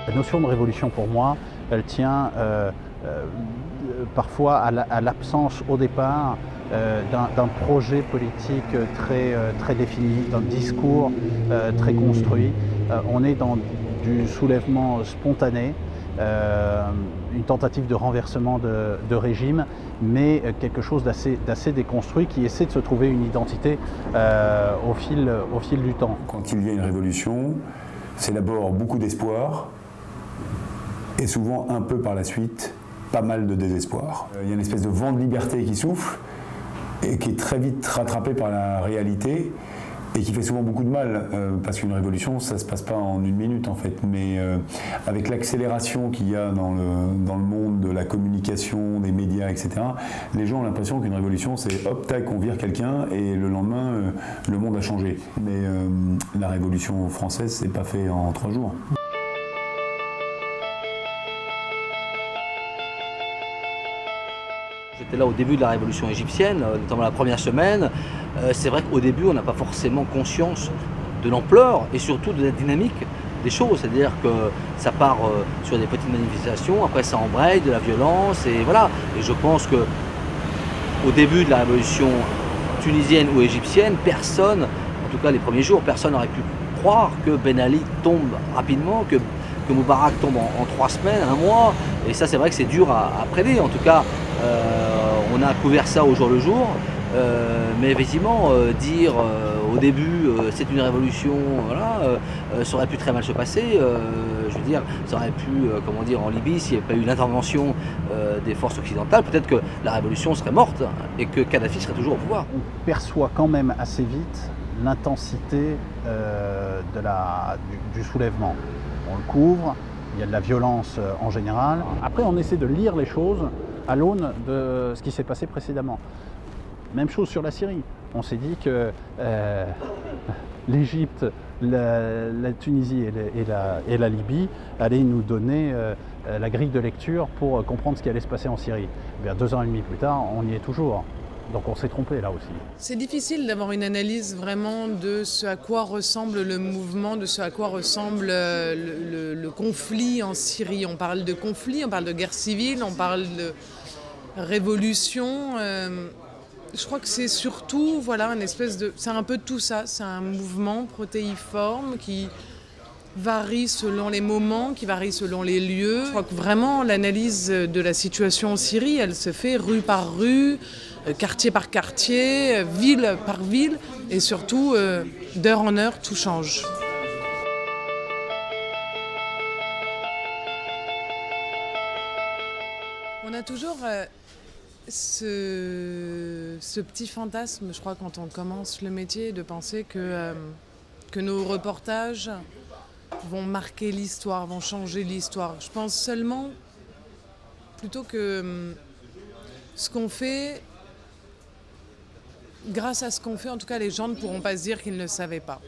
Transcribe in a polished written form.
La notion de révolution pour moi, elle tient parfois à l'absence au départ d'un projet politique très défini, d'un discours très construit. On est dans du soulèvement spontané, une tentative de renversement de régime, mais quelque chose d'assez déconstruit qui essaie de se trouver une identité au fil du temps. Quand il y a une révolution, c'est d'abord beaucoup d'espoir et souvent un peu par la suite, pas mal de désespoir. Il y a une espèce de vent de liberté qui souffle et qui est très vite rattrapé par la réalité et qui fait souvent beaucoup de mal, parce qu'une révolution, ça ne se passe pas en une minute en fait, mais avec l'accélération qu'il y a dans le monde de la communication, des médias, etc., les gens ont l'impression qu'une révolution, c'est hop, tac, on vire quelqu'un et le lendemain, le monde a changé. Mais la révolution française, c'est pas fait en 3 jours. J'étais là au début de la révolution égyptienne, notamment la première semaine. C'est vrai qu'au début, on n'a pas forcément conscience de l'ampleur et surtout de la dynamique des choses. C'est-à-dire que ça part sur des petites manifestations, après ça embraye, de la violence, et voilà. Et je pense qu'au début de la révolution tunisienne ou égyptienne, personne, en tout cas les premiers jours, personne n'aurait pu croire que Ben Ali tombe rapidement, que Moubarak tombe en 3 semaines, 1 mois. Et ça, c'est vrai que c'est dur à prédire. En tout cas, on a couvert ça au jour le jour. Mais effectivement, dire au début c'est une révolution, voilà, ça aurait pu très mal se passer. Je veux dire, ça aurait pu, comment dire, en Libye, s'il n'y avait pas eu l'intervention des forces occidentales, peut-être que la révolution serait morte et que Kadhafi serait toujours au pouvoir. On perçoit quand même assez vite l'intensité du soulèvement. On le couvre, il y a de la violence en général. Après, on essaie de lire les choses à l'aune de ce qui s'est passé précédemment. Même chose sur la Syrie. On s'est dit que l'Égypte, la Tunisie et la Libye allaient nous donner la grille de lecture pour comprendre ce qui allait se passer en Syrie. Bien, 2 ans et demi plus tard, on y est toujours. Donc on s'est trompé là aussi. C'est difficile d'avoir une analyse vraiment de ce à quoi ressemble le mouvement, de ce à quoi ressemble le conflit en Syrie. On parle de conflit, on parle de guerre civile, on parle de révolution. Je crois que c'est surtout, voilà, c'est un peu de tout ça. C'est un mouvement protéiforme qui varie selon les moments, qui varie selon les lieux. Je crois que vraiment l'analyse de la situation en Syrie, elle se fait rue par rue, quartier par quartier, ville par ville, et surtout d'heure en heure, tout change. On a toujours ce petit fantasme, je crois, quand on commence le métier, de penser que nos reportages vont marquer l'histoire, vont changer l'histoire. Je pense seulement, plutôt que ce qu'on fait, grâce à ce qu'on fait, en tout cas, les gens ne pourront pas se dire qu'ils ne savaient pas.